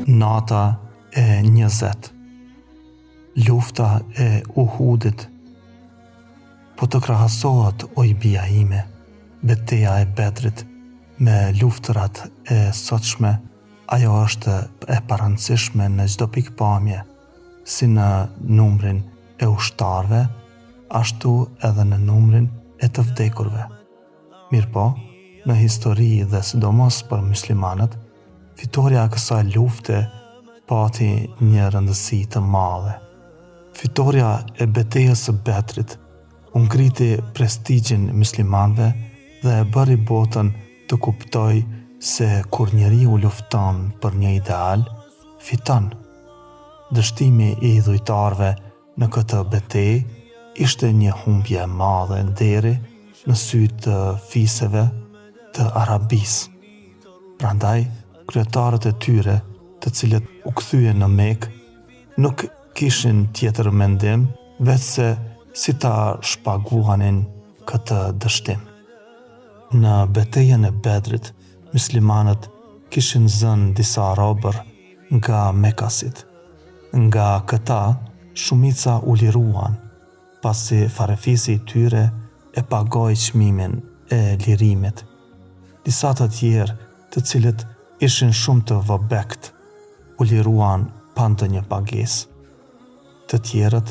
Nata e 20, lufta e Uhudit. Po të krahasohet, o i bija ime, betejë e Bedrit me luftërat e sotshme, ajo është e parancishme në çdo pikpamje, si në numrin e ushtarëve, ashtu edhe në numrin e të vdekurve. Mirëpo, në histori dhe sidomos për muslimanët, fitoria e kësaj lufte pati një rëndësi të madhe. Fitoria e betejës së Bedrit u ngriti prestigjin muslimanëve dhe e bëri botën të kuptoj se kur njeriu lufton për një ideal, fiton. Dështimi i idhujtarëve në këtë betejë ishte një humbje e madhe deri në sy të fisëve të Arabisë. Prandaj, kryetarët e tyre, të cilët u kthyen në Mekë, nuk kishin tjetër mendim vetëse si ta shpaguanin këtë dështim. Në betejën e Bedrit, muslimanët kishin zënë disa robër nga Mekasit. Nga këta, shumica u liruan, pasi farefisi i tyre e pagoi çmimin e lirimit. Disa të tjerë, të cilët ishin shumë të vobekt, u liruan pa ndonjë pagesë. Të tjerët,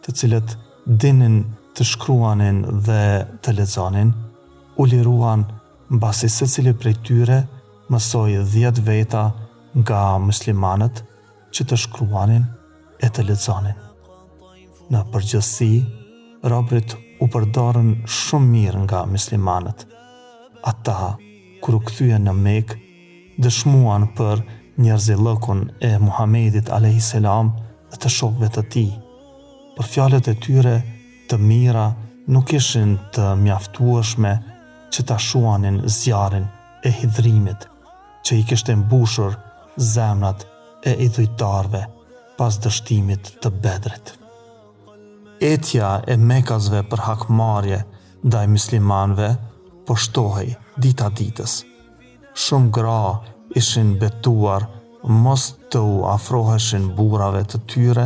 të cilët dinin të shkruanin dhe të lexonin, u liruan mbasi secili prej tyre mësoi 10 veta nga muslimanët që të shkruanin e të lexonin. Në përgjithësi, robërit u përdorën shumë mirë nga muslimanët. Ata, kur u kthyen në Mekë, dëshmuan për njerëzillëkun e Muhamedit a.s. dhe të shokëve të tij. Për fjalët e tyre të mira nuk ishin të mjaftueshme që ta shuanin zjarrin e hidhrimit që i kishte mbushur zemrat e idhujtarëve pas dështimit të Bedrit. Etja e Mekasve për hakmarrje ndaj muslimanëve po shtohej dita ditës. Shumë gra ishin betuar mos të u afroheshin burrave të tyre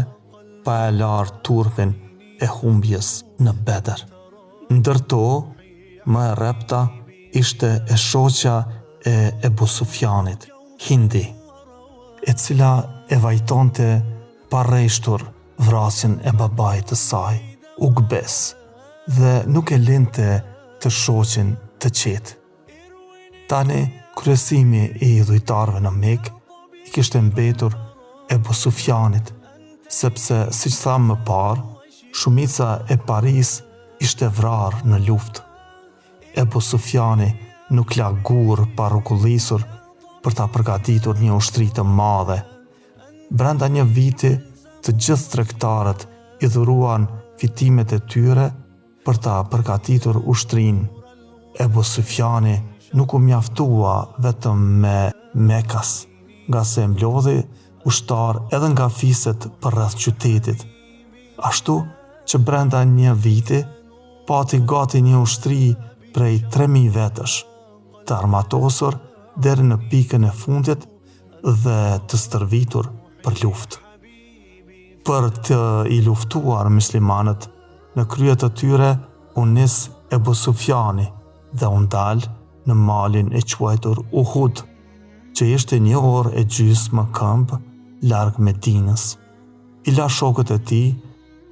pa e larë turpin e humbjes në Bedër. Ndërto, më e repta ishte e shoqja e Ebu Sufjanit, Hindi, e cila e vajtonte pa rreshtur vrasjen e babait të saj, Ukbes, dhe nuk e linte të shoqin të qetë. Tani, kryesimi i idhujtarëve në Mekë i kishte mbetur Ebu Sufjanit, sepse, siç thamë më parë, shumica e Paris ishte vrarë në luftë. Ebu Sufjani nuk la gur pa rrokullisur për ta përgatitur një ushtri të madhe. Brenda një viti, të gjithë tregtarët i dhuruan fitimet e tyre për ta përgatitur ushtrinë. Ebu Sufjani nuk u mjaftua vetëm me Mekas, nga se mblodhi ushtar edhe nga fiset përreth qytetit. Ashtu që brenda një viti, pati gati një ushtri prej 3.000 vetësh, të armatosur deri në pikën e fundit dhe të stërvitur për luftë. Për të i luftuar muslimanët, në krye të tyre u nis Ebu Sufjani dhe u ndal në malin e quajtur Uhud, që ishte 1 orë e gjysmë më këmbë larg Medinës. I la shokët e tij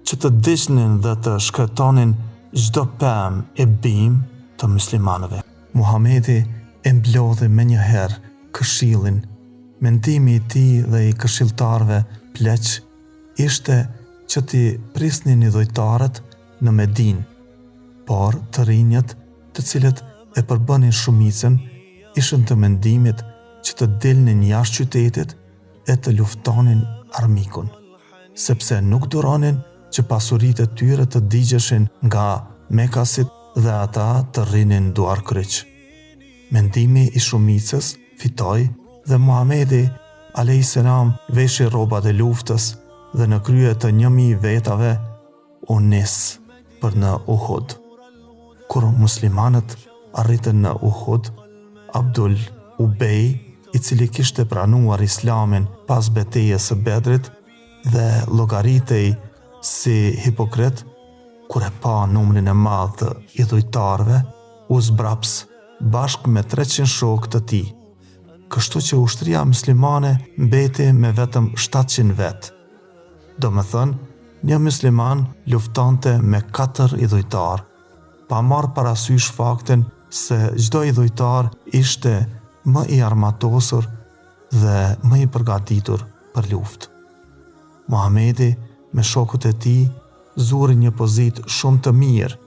që të diqnin dhe të shkretonin çdo pemë e bimë të muslimanëve. Muhamedi e mblodhi menjëherë këshillin. Mendimi i tij dhe i këshilltarëve pleq ishte që t'i prisnin idhujtarët në Medinë, por të rinjët, të cilët e përbënin shumicën, ishin të mendimit që të dilnin jashtë qytetit e të luftonin armikun, sepse nuk duronin që pasuritë e tyre të digjeshin nga Mekasit dhe ata të rrinin duar kryq. Mendimi i shumicës fitoi dhe Muhamedi a.s. veshi rrobat e luftës dhe në krye të 1.000 vetave u nis për në Uhud. Kur muslimanët arritën në Uhud, Abdul Ubej i cili kishte pranuar islamin pas betejës së Bedrit dhe llogaritej si hipokrit, kur e pa numrin e madh të idhujtarëve, u zbraps bashkë me 300 shokë të tij, kështu që ushtria muslimane mbeti me vetëm 700 vetë. Do me thënë, një musliman luftante me 4 idhujtar, pa marrë parasysh faktin se çdo idhujtar ishte më i armatosur dhe më i përgatitur për luftë. Muhamedi me shokët e tij zuri një pozitë shumë të mirë.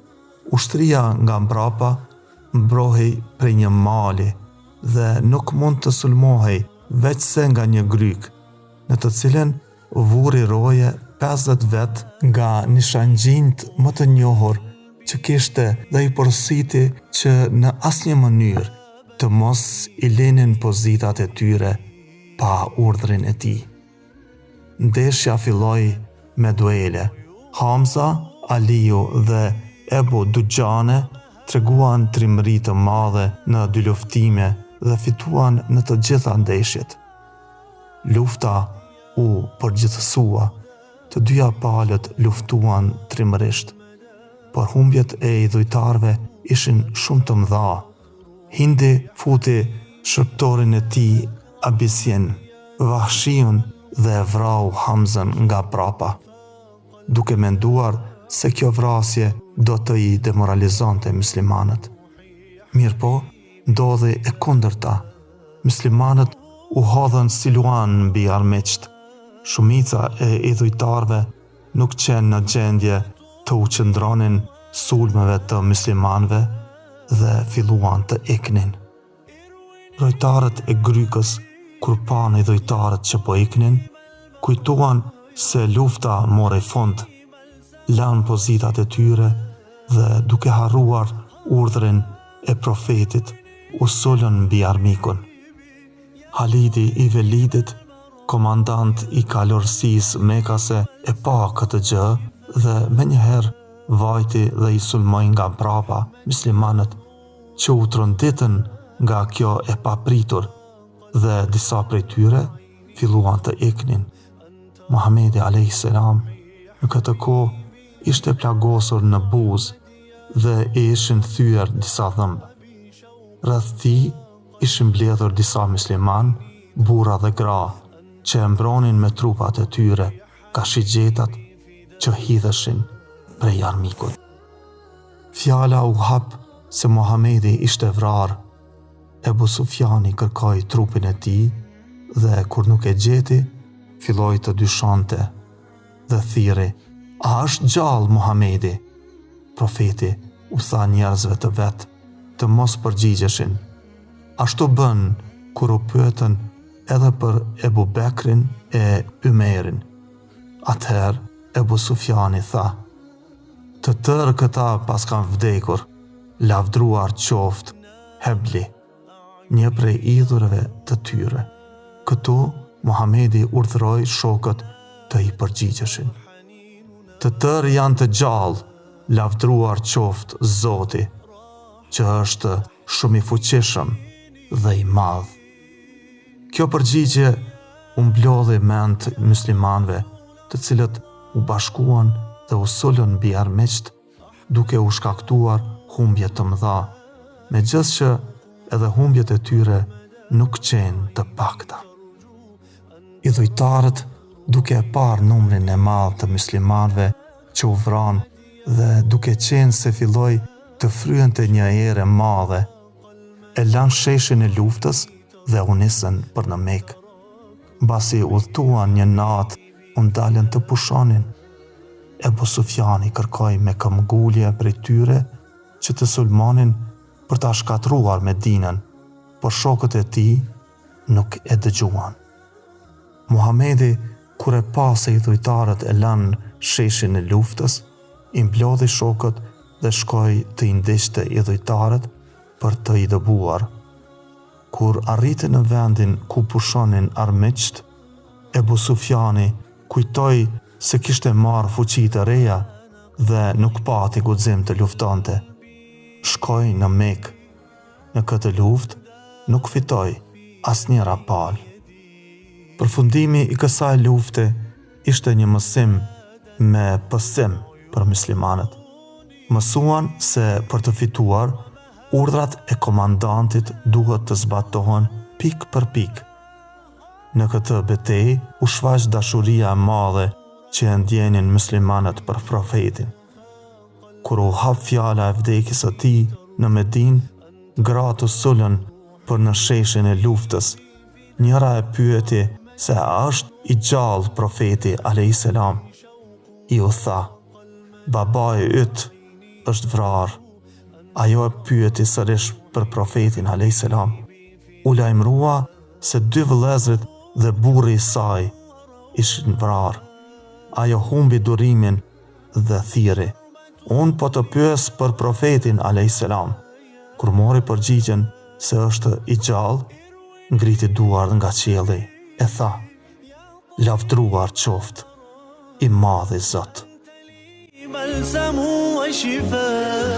Ushtria nga mbrapa mbrohej prej një mali dhe nuk mund të sulmohej veçse nga një gryk, në të cilën vuri roje 50 vetë nga nishangjinjt më të njohur që kishte dhe i porositi që në asnjë mënyrë të mos i lenin pozitat e tyre pa urdhrin e tij. Ndeshja filloi me duele. Hamza, Aliu dhe Ebu Dujane treguan trimëri të madhe në dy luftime dhe fituan në të gjitha ndeshjet. Lufta u përgjithësua, të dyja palët luftuan trimërisht, por humbjet e idhujtarëve ishin shumë të mëdha. Hindi futi shërptorin e tij Abisjen, Vahshiun dhe e vrau Hamzën nga prapa, duke menduar se kjo vrasje do të i demoralizonte muslimanët. Mirë po, ndodhi e kundërta. Muslimanët u hodhën si luan mbi armiqt. Shumica e idhujtarëve nuk qenë në gjendje të u qëndronin sulmeve të muslimanëve dhe filluan të iknin. Lojtarët e grykës, kur pan idhujtarët që po iknin, kujtuan se lufta mori fund, lanë pozitat e tyre dhe duke harruar urdhrin e profetit, u sulën mbi armikun. Halidi i Velidit, komandant i kalorësisë mekase, e pa këtë gjë dhe menjëherë vajti dhe i sulmoi nga mbrapa muslimanët që u tronditën nga kjo e papritur dhe disa prej tyre filluan të iknin. Muhamedi a.s. në këtë kohë ishte plagosur në buzë dhe i ishin thyer disa dhëmbë. Rreth tij ishin mbledhur disa musliman, burra dhe gra, që e mbronin me trupat e tyre ka shigjetat që hidheshin prej armikut. Fjala u hap se Muhamedi ishte vrarë. Ebu Sufjani kërkoi trupin e tij dhe kur nuk e gjeti, filloi të dyshonte dhe thiri: "A është gjallë Muhamedi?" Profeti u tha njerëzve të vet të mos përgjigjeshin. Ashtu bën kur u pyetën edhe për Ebu Bekrin e Ymerin. Atëherë Ebu Sufjani tha: "Të tërë këta pas kanë vdekur, lavdruar qoftë Hebli, një prej idhurëve të tyre." Këtu Muhamedi urdhëroi shokët të i përgjigjeshin: "Të tërë janë të gjallë, lavdruar qoftë Zoti, që është shumë i fuqishëm dhe i madh." Kjo përgjigje u mblodhi mend muslimanëve, të cilët u bashkuan dhe u sulën mbi armiqt, duke u shkaktuar humbje të mëdha, megjithëse edhe humbjet e tyre nuk qenë të pakta. Idhujtarët, duke e parë numrin e madh të muslimanëve që u vranë dhe duke qenë se filloi të fryente një erë e madhe, e lanë sheshin e luftës dhe u nisën për në Mekë. Mbasi udhëtuan një natë, u ndalën të pushonin. Ebu Sufjani kërkoi me këmbgulje prej tyre që të sulmonin për ta shkatruar Medinën, por shokët e tij nuk e dëgjuan. Muhamedi, kur e pa se idhujtarët e lanë sheshin e luftës, i mblodhi shokët dhe shkoi të i ndiqte idhujtarët për të i dëbuar. Kur arriti në vendin ku pushonin armiqt, Ebu Sufjani kujtoi se kishte marrë fuqi të reja dhe nuk pati guxim të luftonte. Shkoi në Mekë. Në këtë luftë nuk fitoi, asnjëra palë. Përfundimi i kësaj lufte ishte një mësim me pësim për muslimanët. Mësuan se për të fituar, urdhrat e komandantit duhet të zbatohen pik për pik. Në këtë betejë u shfaq dashuria e madhe që e ndjenin muslimanët për profetin. Kur u hap fjala e vdekjes së tij në Medinë, gratë u sulën për në sheshin e luftës. Njëra e pyeti se a është i gjallë profeti a.s. I u tha, babai yt është vrarë. Ajo e pyeti sërish për profetin a.s. U lajmërua se 2 vëllezërit dhe burri i saj ishin vrarë. Ajo humbi durimin dhe thiri, unë po të pyes për profetin a.s. Kur mori përgjigjen se është i gjallë, ngriti duar nga qielli e tha, lavdruar qoftë i madhi Zot. بلسم وشفاء